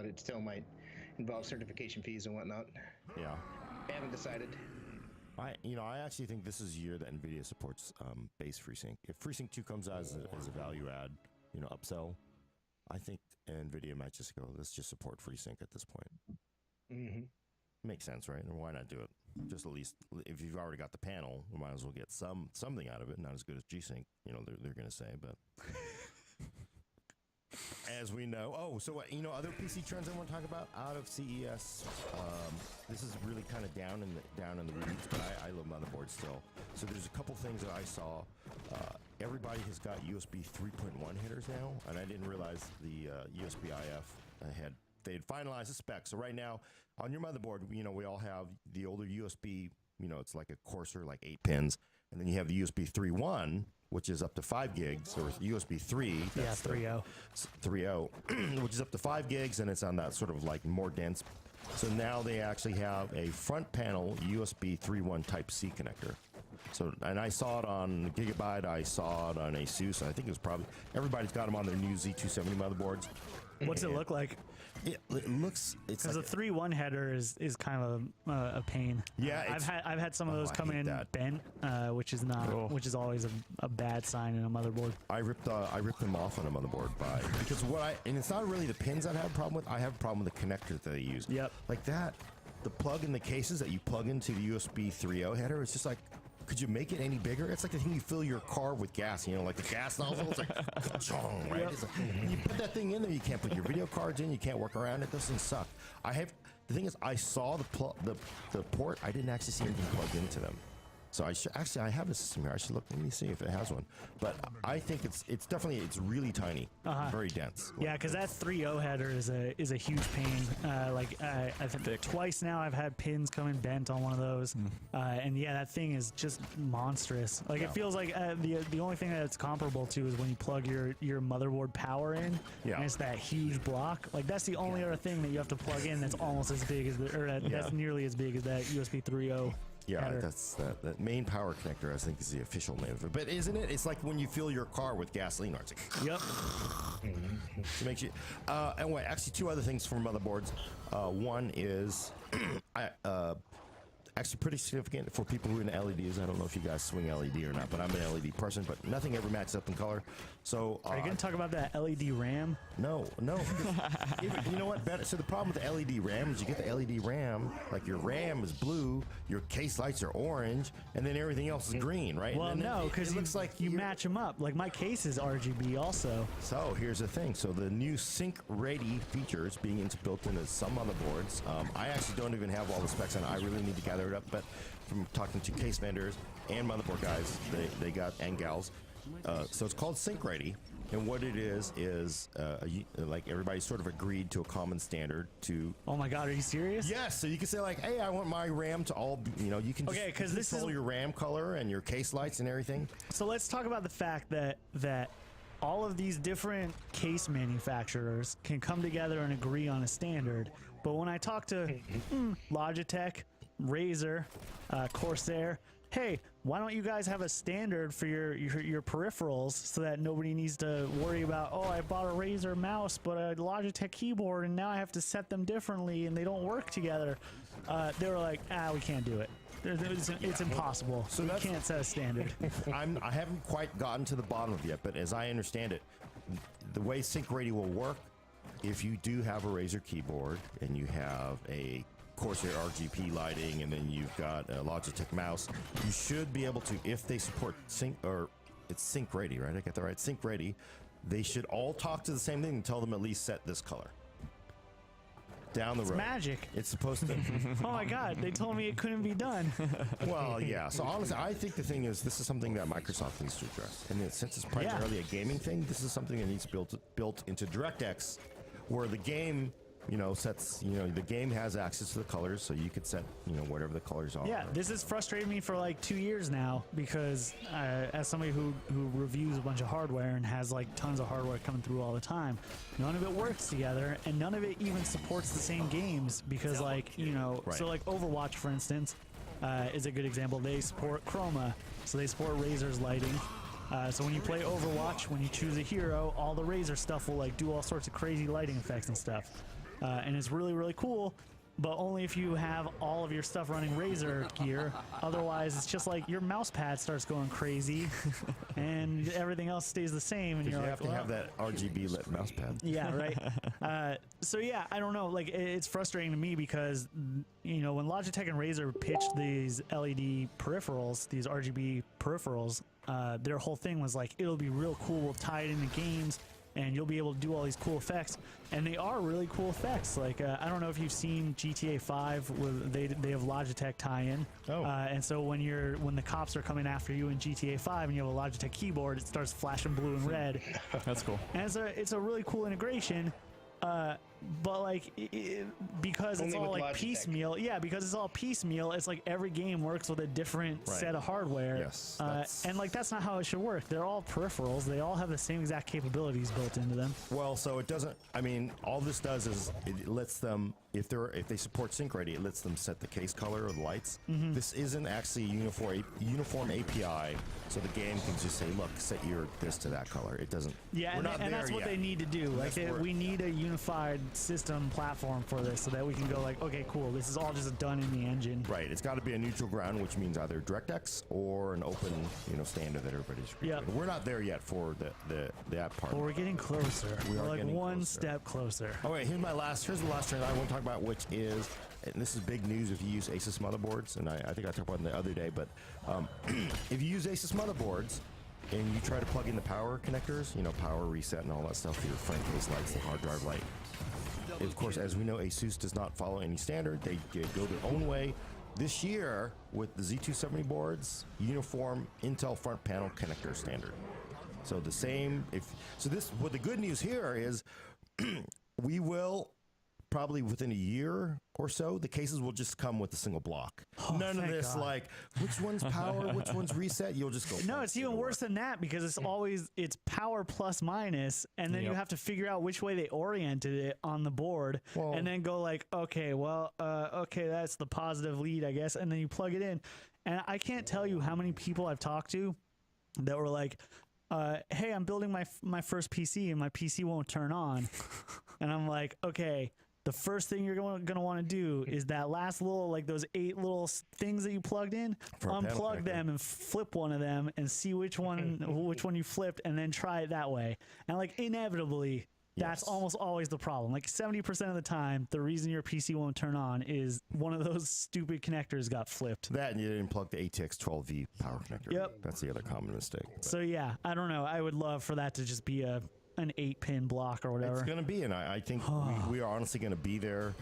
but it still might involve certification fees and whatnot. Yeah. I haven't decided. I actually think this is a year that NVIDIA supports base FreeSync. If FreeSync 2 comes out as a value add, upsell, I think NVIDIA might just go, let's just support FreeSync at this point. Mm-hmm. Makes sense, right? And why not do it? Just at least, if you've already got the panel, we might as well get something out of it. Not as good as G-Sync, they're going to say, but... As we know. Oh, so, other PC trends I want to talk about out of CES. This is really kind of down in the weeds, but I love motherboards still. So there's a couple things that I saw. Everybody has got USB 3.1 headers now, and I didn't realize the USB IF they had finalized the specs. So right now, on your motherboard, we all have the older USB, it's like a coarser, like 8 pins. And then you have the USB 3.1, which is up to 5 gigs, or USB 3. Yeah, 3.0. 3.0, which is up to 5 gigs, and it's on that sort of like more dense. So now they actually have a front panel USB 3.1 Type-C connector. So, and I saw it on Gigabyte, I saw it on Asus, I think it was probably, everybody's got them on their new Z270 motherboards. What's it look like? It looks, it's because like the 3.1 header is kind of a pain. Yeah, I've had some of those come in bent, which is always a bad sign in a motherboard. I ripped them off on a motherboard because and it's not really the pins I have a problem with. I have a problem with the connector that they use. Yep. Like that, the plug in the cases that you plug into the USB 3.0 header. It's just like, could you make it any bigger? It's like the thing you fill your car with gas, like the gas nozzle. It's like, right? Yep. It's like, you put that thing in there, you can't put your video cards in, you can't work around it. This thing sucks. The thing is, I saw the port. I didn't actually see anything plugged into them. So I have a system here. I should look. Let me see if it has one. But I think it's definitely really tiny, very dense. Yeah, because that 3.0 header is a huge pain. I think twice now I've had pins come in bent on one of those, and yeah, that thing is just monstrous. Like it feels like the only thing that's comparable to is when you plug your motherboard power in, and it's that huge block. Like that's the only other thing that you have to plug in that's almost as big as that's nearly as big as that USB 3.0. Yeah, header. that's that main power connector, I think, is the official name of it. But isn't it? It's like when you fill your car with gasoline. It's like, yep. It makes you. Anyway, actually, two other things for motherboards. One is, actually pretty significant for people who are into LEDs. I don't know if you guys swing LED or not, but I'm an LED person. But nothing ever matches up in color. So are you going to talk about that LED RAM? No. You know what? Better. So the problem with the LED RAM is you get the LED RAM, like your RAM is blue, your case lights are orange, and then everything else is green, right? Well, no, because it looks like you match them up. Like my case is RGB also. So here's the thing. So the new Sync Ready features being built into some motherboards. I actually don't even have all the specs on it. I really need to gather it up, but from talking to case vendors and motherboard guys, they got, and gals, so it's called Sync Ready, and what it is like everybody sort of agreed to a common standard to. Oh my God, are you serious? Yes. So you can say like, hey, I want my RAM to all, you can just control your RAM color and your case lights and everything. So let's talk about the fact that all of these different case manufacturers can come together and agree on a standard. But when I talk to Logitech, Razer, Corsair, hey, why don't you guys have a standard for your peripherals so that nobody needs to worry about, oh, I bought a Razer mouse but a Logitech keyboard and now I have to set them differently and they don't work together. They were like, we can't do it. It's impossible. So we can't set a standard. I haven't quite gotten to the bottom of it yet, but as I understand it, the way Sync Ready will work, if you do have a Razer keyboard and you have a Corsair RGB lighting, and then you've got a Logitech mouse, you should be able to, if they support it's Sync Ready, right? I get that right? Sync Ready. They should all talk to the same thing and tell them at least set this color. Down the road. Magic. It's supposed to. Oh my God, they told me it couldn't be done. Well, yeah. So honestly, I think the thing is, this is something that Microsoft needs to address. And since it's primarily a gaming thing, this is something that needs to be built into DirectX, where the game sets, the game has access to the colors, so you could set, whatever the colors are. Yeah, this has frustrated me for like 2 years now because as somebody who reviews a bunch of hardware and has like tons of hardware coming through all the time, none of it works together and none of it even supports the same games because right. So like Overwatch, for instance, is a good example. They support chroma, so they support Razer's lighting. So when you play Overwatch, when you choose a hero, all the Razer stuff will like do all sorts of crazy lighting effects and stuff. and it's really, really cool. But only if you have all of your stuff running Razer gear. Otherwise, it's just like your mouse pad starts going crazy, and everything else stays the same. And You you're have like, to have that RGB lit mouse pad. yeah, right. So yeah, I don't know. Like, it's frustrating to me because, you know, when Logitech and Razer pitched these LED peripherals, these RGB peripherals, their whole thing was like, it'll be real cool. We'll tie it into games, and you'll be able to do all these cool effects. And they are really cool effects. Like, I don't know if you've seen GTA 5, where they have Logitech tie-in. Oh. And so when the cops are coming after you in GTA 5 and you have a Logitech keyboard, it starts flashing blue and red. That's cool. And it's a really cool integration. But like, because it's Only all with like Logitech. piecemeal, because it's all piecemeal, it's like every game works with a different Right. set of hardware. Yes, that's- And like, that's not how it should work. They're all peripherals. They all have the same exact capabilities built into them. Well, so it doesn't. I mean, all this does is it lets them, if they support sync ready, it lets them set the case color of the lights. This isn't actually a uniform API, so the game can just say, look, set your this to that color. It doesn't. Yeah, we're and, not and that's there what yet. they need to do. Like, That's where- we need a unified system platform for this, so that we can go like, okay, cool. This is all just done in the engine. Right, it's got to be a neutral ground, which means either DirectX or an open, standard that everybody's agreed Yep. to. We're not there yet for that part. But we're getting closer. We We're are like getting one closer. step closer. Oh wait, here's the last trend I want to talk about, which is, and this is big news if you use Asus motherboards, and I think I talked about it the other day, but if you use Asus motherboards and you try to plug in the power connectors, power reset and all that stuff for your front case lights, the hard drive light. Of course, as we know, Asus does not follow any standard. They go their own way. This year, with the Z270 boards, uniform Intel front panel connector standard. So the same. What the good news here is, we will probably within a year or so, the cases will just come with a single block. None of thank this God. like which one's power, which one's reset. You'll just go. No, it's even worse than that, because it's power plus minus, and then you Yep. have to figure out which way they oriented it on the board, Well- and then go like, okay, well, okay, that's the positive lead, I guess, and then you plug it in. And I can't tell you how many people I've talked to that were like, hey, I'm building my first PC and my PC won't turn on. And I'm like, okay, the first thing you're going to want to do is that last little, like those 8 little things that you plugged in, For a panel unplug connector. them and flip one of them and see which one you flipped, and then try it that way. And like, inevitably, that's Yes. almost always the problem. Like 70% of the time, the reason your PC won't turn on is one of those stupid connectors got flipped. That, and you didn't plug the ATX 12V power connector. Yep. That's the other common mistake. But So yeah, I don't know. I would love for that to just be an 8-pin block or whatever. it's going to be, and I think we are honestly going to be there.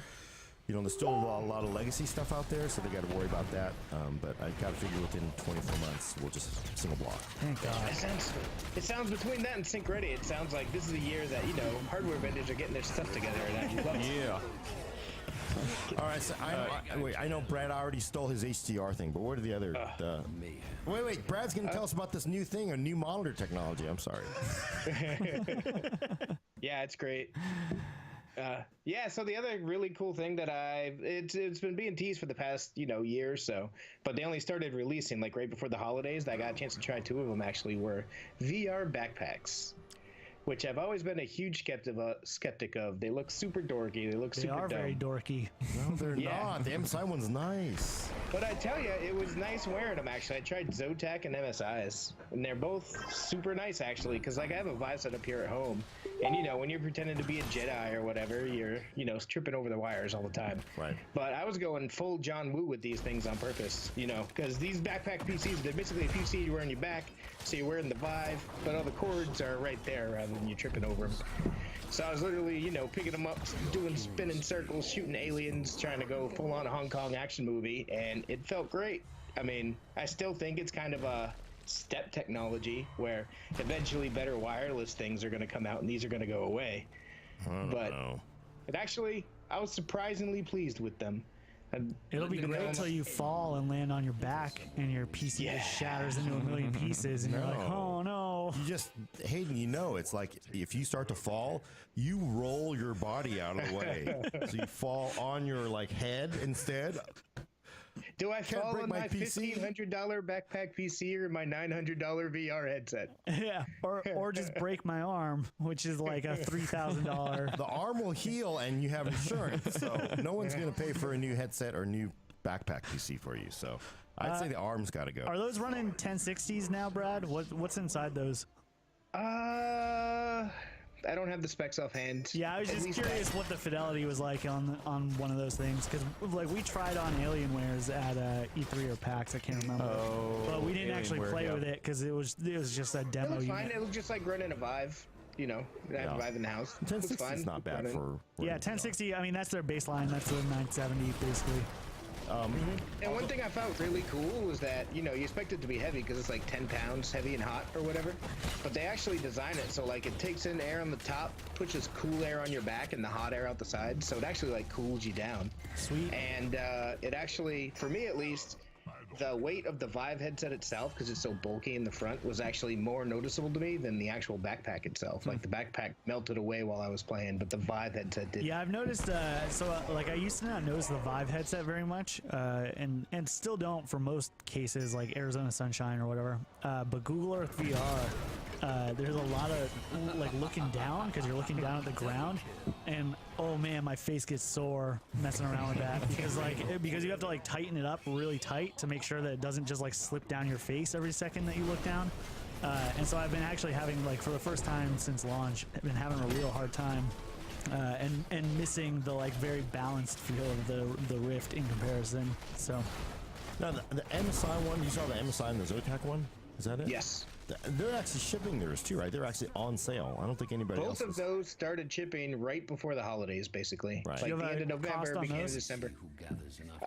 There's still a lot of legacy stuff out there, so they got to worry about that. But I got to figure within 24 months, we'll just single block. Thank God. It sounds between that and Sync Ready, it sounds like this is a year that, hardware vendors are getting their stuff together, and I love it. Yeah. All right, so I know Brad already stole his HDR thing, but what are the other? Wait, Brad's going to tell us about this new thing, a new monitor technology. I'm sorry. Yeah, it's great. So the other really cool thing that it's been being teased for the past year or so, but they only started releasing like right before the holidays. I got a chance to try 2 of them actually. Were VR backpacks, which I've always been a huge skeptic of. They look super dorky. They look They super are dumb. very dorky. No, they're Yeah. not. The MSI one's nice. But I tell you, it was nice wearing them, actually. I tried Zotac and MSIs, and they're both super nice, actually, because, I have a Vive set up here at home, and, when you're pretending to be a Jedi or whatever, you're, tripping over the wires all the time. Right. But I was going full John Woo with these things on purpose, because these backpack PCs, they're basically a PC you're wearing your back, so you're wearing the Vive, but all the cords are right there rather than you tripping over them. So I was literally, picking them up, doing spinning circles, shooting aliens, trying to go full-on Hong Kong action movie, and it felt great. I mean, I still think it's kind of a step technology where eventually better wireless things are going to come out and these are going to go away. But I was surprisingly pleased with them. It'll be great until you fall and land on your back and your PC just shatters into a million pieces, and you're like, oh no. You just, Hayden, it's like if you start to fall, you roll your body out of the way. So you fall on your head instead. Do I fall break on my my PC. $1,500 backpack PC or my $900 VR headset? Yeah, or just break my arm, which is like a $3,000. The arm will heal, and you have insurance, so no one's going to pay for a new headset or new backpack PC for you. So I'd say the arm's got to go. Are those running 1060s now, Brad? What's inside those? I don't have the specs offhand. Yeah, I was At just least curious what the fidelity was like on one of those things, because like we tried on Alienwares at E3 or PAX, I can't remember, but we didn't actually Alienware, play yeah. with it because it was just a It demo looks fine. unit. It looks just like running a Vive. You know, I have a Vive in the house. Looks 1060 fine. is not bad Running. for Yeah, 1060. I mean, that's their baseline. That's the 970 basically. And one thing I found really cool was that, you know, you expect it to be heavy because it's like 10 pounds heavy and hot or whatever, but they actually design it so like it takes in air on the top, pushes cool air on your back and the hot air out the side, so it actually like cools you down. Sweet. And it actually, for me at least, the weight of the Vive headset itself, because it's so bulky in the front, was actually more noticeable to me than the actual backpack itself. Like the backpack melted away while I was playing, but the Vive headset did. Yeah, I've noticed. Like I used to not notice the Vive headset very much, and still don't for most cases, like Arizona Sunshine or whatever. But Google Earth VR, there's a lot of like looking down because you're looking down at the ground, and oh man, my face gets sore messing around with that because you have to like tighten it up really tight to make sure that it doesn't just like slip down your face every second that you look down. And so I've been actually having, like, for the first time since launch, I've been having a real hard time and missing the like very balanced feel of the Rift in comparison. So Now, the MSI one, you saw the MSI and the Zotac one? Is that it? Yes. They're actually shipping theirs too, right? They're actually on sale. I don't think anybody else Both of is. those started shipping right before the holidays, basically. Right. Like Do you the have end a of cost November, on beginning of those? December.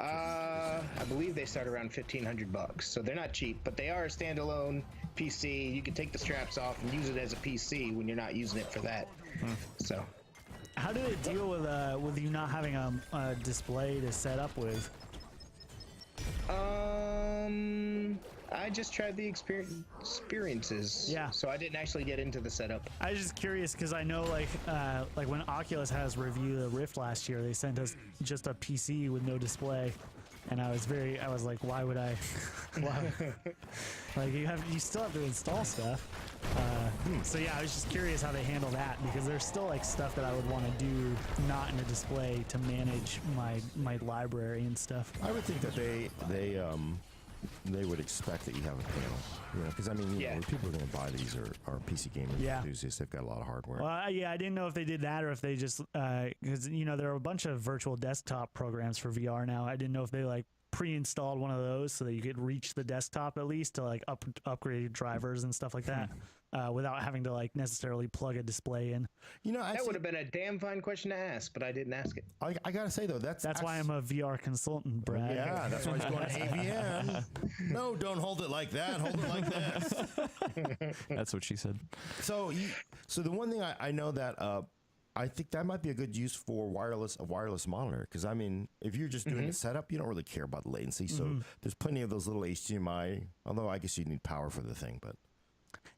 I believe they start around $1,500, so they're not cheap, but they are a standalone PC. You can take the straps off and use it as a PC when you're not using it for that. So, how did it deal with you not having a display to set up with? I just tried the experiences. Yeah. So I didn't actually get into the setup. I was just curious because I know like when Oculus has reviewed the Rift last year, they sent us just a PC with no display, and I was like, why would I? Why? Like you still have to install stuff. So yeah, I was just curious how they handle that because there's still like stuff that I would want to do not in a display to manage my library and stuff. I would think that they would expect that you have a panel, you know, because I mean, you know, people are going to buy these are PC gaming enthusiasts. They've got a lot of hardware. Well, yeah, I didn't know if they did that or if they just because you know there are a bunch of virtual desktop programs for VR now. I didn't know if they like pre-installed one of those so that you could reach the desktop at least to like upgrade drivers and stuff like that without having to like necessarily plug a display in. You know, That would have been a damn fine question to ask, but I didn't ask it. I gotta say though, that's why I'm a VR consultant, Brad. Yeah, that's why he's going to AVN. No, don't hold it like that. Hold it like this. That's what she said. So the one thing I know that I think that might be a good use for a wireless monitor, because I mean, if you're just doing a setup, you don't really care about the latency. So there's plenty of those little HDMI. Although I guess you need power for the thing, but.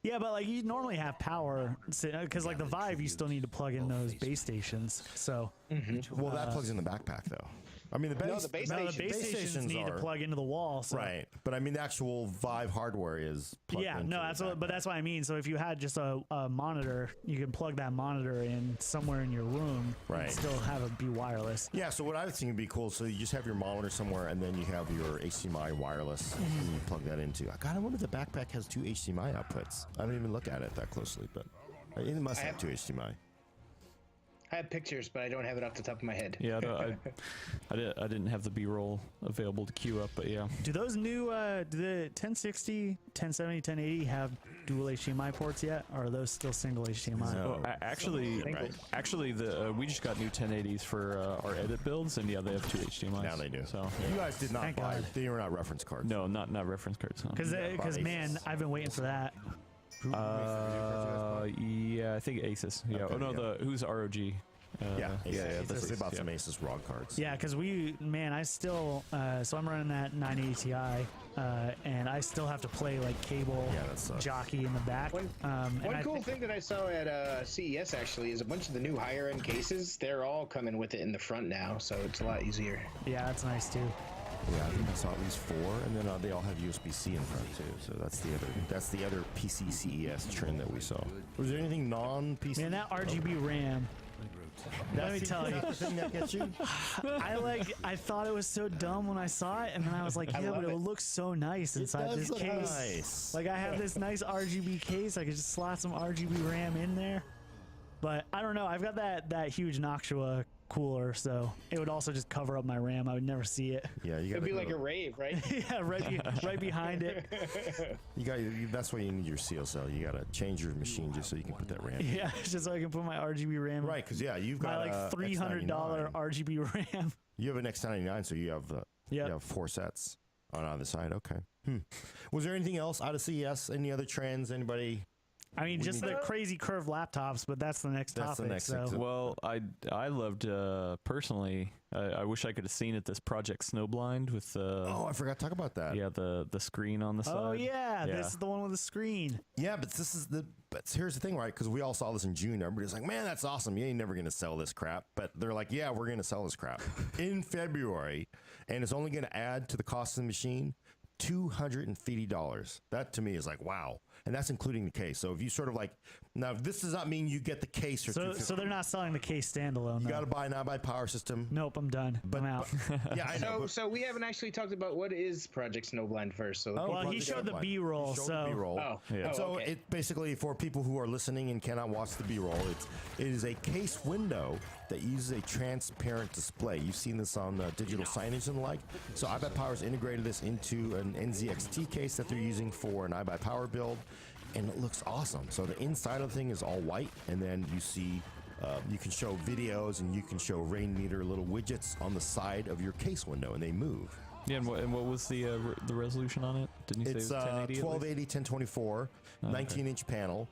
Yeah, but like you normally have power because like the Vive, you still need to plug in those base stations. So Well, that plugs in the backpack though. I mean, the base, the base no, the stations. base stations need to plug into the wall. So. Right, but I mean, the actual Vive hardware is plugged Yeah, into no, the absolutely. But backpack. that's what I mean. So if you had just a monitor, you can plug that monitor in somewhere in your room Right. and still have it be wireless. Yeah, so what I would think would be cool, so you just have your monitor somewhere, and then you have your HDMI wireless, and you plug that into. God, I wonder if the backpack has two HDMI outputs. I don't even look at it that closely, but it must have two HDMI. I have pictures, but I don't have it off the top of my head. Yeah, I didn't have the B-roll available to queue up, but yeah. Do those new do the 1060, 1070, 1080 have dual HDMI ports yet, or are those still single HDMI? No. Well, actually, we just got new 1080s for our edit builds, and yeah, they have two HDMIs. Now they do. So You guys did not Thank buy. God. They were not reference cards. no, not reference cards. No. Because man, I've been waiting for that. Yeah, I think Asus. Yeah. Okay, Oh no, yeah. who's ROG? Yeah, that's they bought yeah. some Asus ROG cards. Yeah, because I still, so I'm running that 980 Ti, and I still have to play like cable Yeah, that sucks. jockey in the back. One cool thing that I saw at CES actually is a bunch of the new higher end cases. They're all coming with it in the front now, so it's a lot easier. Yeah, that's nice too. Yeah, I think I saw at least 4, and then they all have USB-C in front too. So that's the other PC CES trend that we saw. Was there anything non-PC? Man, that RGB RAM. Let me tell you, the thing that gets you. I thought it was so dumb when I saw it, and then I was like, yeah, but it looks so nice inside this look case. nice. Like, I have this nice RGB case. I could just slot some RGB RAM in there. But I don't know. I've got that huge Noctua cooler, so it would also just cover up my RAM. I would never see it. Yeah, you got It'd be like a rave, right? Yeah, right behind it. That's why you need your seal cell. You got to change your machine just so you can put that RAM. Yeah, just so I can put my RGB RAM. Right, because you've got my like $300 RGB RAM. You have an X99, so you have you have 4 sets on either side. Okay. Was there anything else out of CES? Any other trends? Anybody? I mean, just the crazy curved laptops, but that's the next topic. The next so. thing. Well, I loved personally. I wish I could have seen it. This Project Snowblind with I forgot to talk about that. yeah, the screen on the side. Oh yeah, this is the one with the screen. Yeah, but here's the thing, right? Because we all saw this in June. Everybody's like, man, that's awesome. You ain't never going to sell this crap. But they're like, yeah, we're going to sell this crap in February. And it's only going to add to the cost of the machine $250. That to me is like, wow. And that's including the case. So if you sort of like, now this does not mean you get the case for So they're not selling the case standalone. You got to buy an iBuy power system. Nope, I'm done. I'm out. Yeah, I know. So we haven't actually talked about what is Project Snowblind first. So Well, he showed the B-roll, so B-roll. Oh, Yeah. So okay. it basically, for people who are listening and cannot watch the B-roll, it is a case window that uses a transparent display. You've seen this on digital signage and the like. So iBuy Power's integrated this into an NZXT case that they're using for an iBuy Power build, and it looks awesome. So the inside of the thing is all white, and then you see you can show videos and you can show rain meter little widgets on the side of your case window, and they move. Yeah, and what was the resolution on it? Didn't you It's say it was 1080? 1280, 1024, 19-inch panel.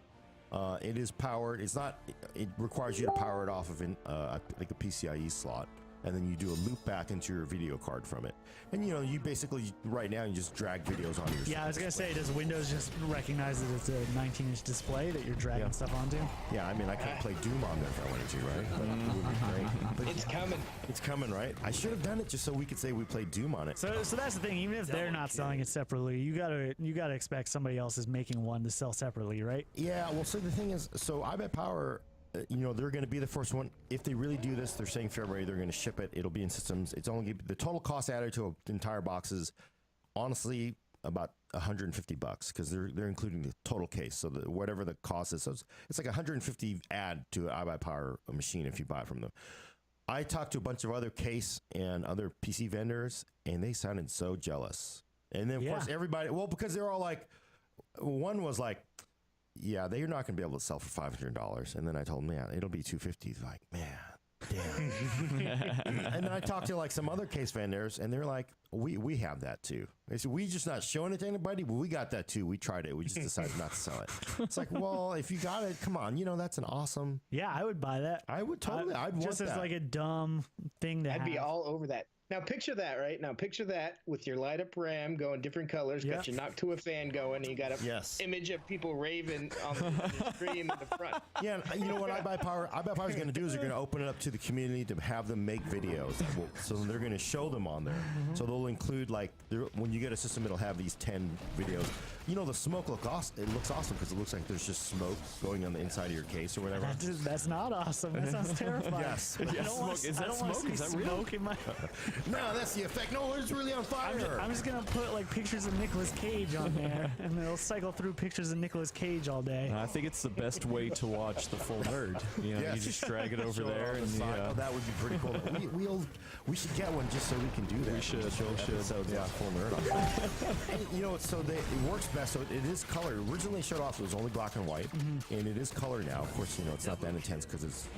It is powered. It's not. It requires you to power it off of like a PCIe slot, and then you do a loop back into your video card from it. And you basically right now you just drag videos onto your. yeah, I was gonna say, does Windows just recognize that it's a 19-inch display that you're dragging stuff onto? Yeah, I mean I can't play Doom on there if I wanted to, right? But it would be great. But it's coming. It's coming, right? I should have done it just so we could say we played Doom on it. So that's the thing. Even if they're not selling it separately, you gotta expect somebody else is making one to sell separately, right? Yeah. Well, so the thing is, so iBuy Power. They're going to be the first one. If they really do this, they're saying February, they're going to ship it. It'll be in systems. It's only the total cost added to an entire box is honestly about $150 because they're including the total case. So whatever the cost is, so it's like $150 add to an iBuy Power machine if you buy it from them. I talked to a bunch of other case and other PC vendors, and they sounded so jealous. And then of course everybody, because they're all like, one was like, yeah, they're not going to be able to sell for $500. And then I told them, yeah, it'll be $250. Like, man, damn. And then I talked to like some other case vendors, and they're like, we have that too. They said, we just not showing it to anybody, but we got that too. We tried it. We just decided not to sell it. It's like, well, if you got it, come on. That's an awesome. Yeah, I would buy that. I would totally. I'd want just as that. like a dumb thing to I'd have. be all over that. Now picture that, right? Now picture that with your light up RAM going different colors, got your Noctua fan going, and you got a image of people raving on the screen in the front. Yeah, and you know what iBuy Power is going to do is they're going to open it up to the community to have them make videos. So they're going to show them on there. So they'll include when you get a system, it'll have these 10 videos. The smoke looks awesome because it looks like there's just smoke going on the inside of your case or whatever. That's not awesome. That sounds terrifying. Yes. I don't want to see smoke in my. No, that's the effect. No, it's really on fire. I'm just gonna put like pictures of Nicolas Cage on there, and they'll cycle through pictures of Nicolas Cage all day. I think it's the best way to watch the full nerd. You just drag it over there, and that would be pretty cool. We should get one just so we can do that. We should. Episodes full nerd. So it works best. So it is color. Originally showed off it was only black and white, and it is color now. Of course, it's not that intense because it's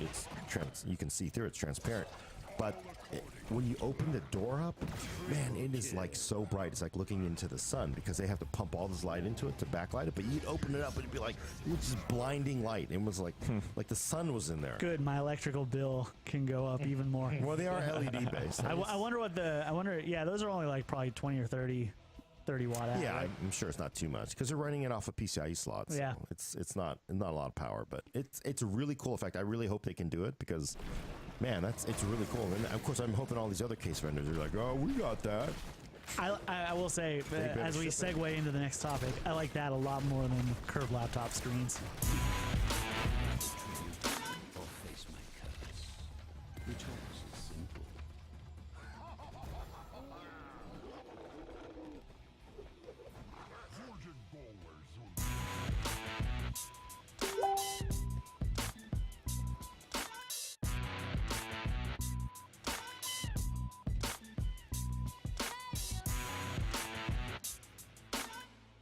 you can see through. It's transparent, but. When you open the door up, man, it is like so bright. It's like looking into the sun because they have to pump all this light into it to backlight it. But you'd open it up and it'd be like, it was just blinding light. It was like the sun was in there. Good, my electrical bill can go up even more. Well, they are LED based. I wonder. Yeah, those are only like probably 20 or 30 watt out. Yeah, right? I'm sure it's not too much because they're running it off of PCIe slots. Yeah, so it's not a lot of power, but it's a really cool effect. I really hope they can do it because. Man, it's really cool. And of course, I'm hoping all these other case vendors are like, oh, we got that. I will say, better as we ship it. segue into the next topic, I like that a lot more than curved laptop screens.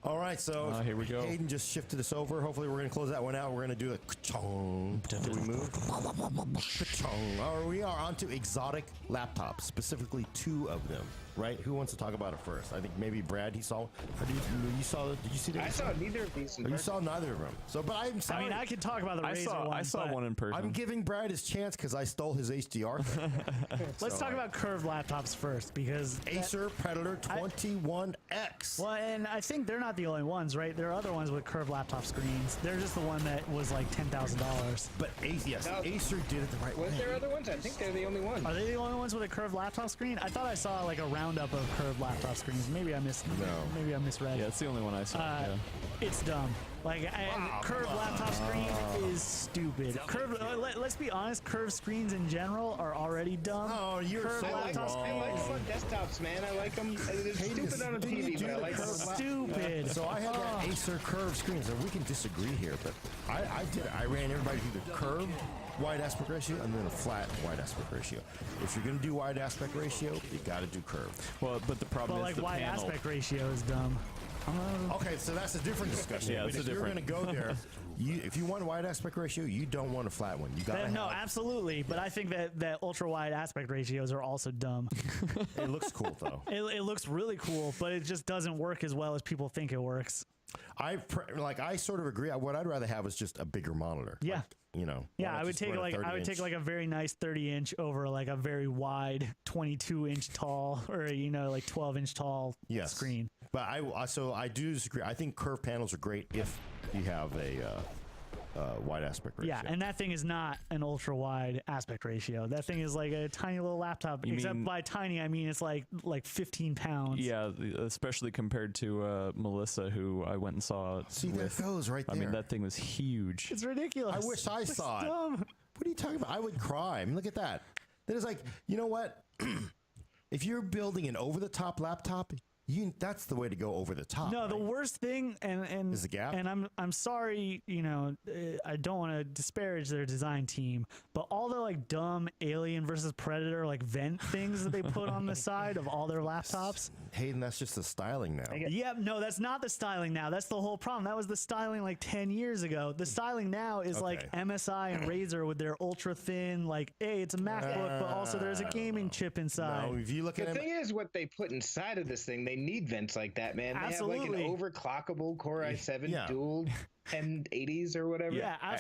All right, so Here we go. Hayden just shifted us over. Hopefully, we're going to close that one out. We're going to do a ka-chong. Did we move? Ka-chong. All right, we are on to exotic laptops, specifically 2 of them. Right? Who wants to talk about it first? I think maybe Brad. He saw. Or did you see that? I saw neither of these. You saw neither of them. So, but I'm I sorry. mean, I could talk about the I Razer saw one. I saw but one in person. I'm giving Brad his chance because I stole his HDR thing. Let's talk about curved laptops first because Acer Predator 21X. Well, and I think they're not the only ones, right? There are other ones with curved laptop screens. They're just the one that was like $10,000. But yes, Now- Acer did it the right way. Was there other ones? I think they're the only ones. Are they the only ones with a curved laptop screen? I thought I saw like a roundup of curved laptop screens. Maybe I missed. No. Maybe I misread. Yeah, it's the only one I saw. yeah. It's dumb. Like curved laptop screen is stupid. Curved. Let's be honest. Curved screens in general are already dumb. Oh, you're curved so I like laptop fun desktops, man. I like them. They're stupid on a didn't you TV, do but I the like them. curved Stupid. So I had that Acer curved screens, and we can disagree here, but I did it. I ran everybody through the curved wide aspect ratio and then a flat wide aspect ratio. If you're going to do wide aspect ratio, you got to do curved. Well, but the problem But is like the wide panel. aspect ratio is dumb. Okay, so that's a different discussion. Yeah, But it's if a you're going to different- go there, if you want a wide aspect ratio, you don't want a flat one. You got to No, have. absolutely. But I think that ultra wide aspect ratios are also dumb. It looks cool though. It looks really cool, but it just doesn't work as well as people think it works. I sort of agree. What I'd rather have is just a bigger monitor. Yeah. Like, Yeah, why not I would just take run a I would take 30-inch? like a very nice 30-inch over like a very wide 22-inch tall or like 12-inch tall Yes. screen. But I do disagree. I think curved panels are great if you have a wide aspect ratio. Yeah, and that thing is not an ultra wide aspect ratio. That thing is like a tiny little laptop. You Except mean- by tiny, I mean it's like 15 pounds. Yeah, especially compared to Melissa, who I went and saw. See, there it goes right I there. mean, that thing was huge. It's ridiculous. I wish I It's saw it. dumb. What are you talking about? I would cry. I mean, look at that. Then it's like, you know what? If you're building an over-the-top laptop, that's the way to go over the top. No, the right? worst thing, and Is the gap? And I'm sorry, I don't want to disparage their design team, but all the like dumb Alien versus Predator like vent things that they put on the side of all their laptops. Hayden, that's just the styling now. Yeah, no, that's not the styling now. That's the whole problem. That was the styling like 10 years ago. The styling now is like Okay. MSI and Razer with their ultra thin, like, hey, it's a MacBook, but also there's a gaming chip inside. No, if you look The at thing is, what they put inside of this thing, they need vents like that, man. They have like Absolutely. an overclockable Core i7 Yeah. dual 1080s or whatever. Yeah, absolutely.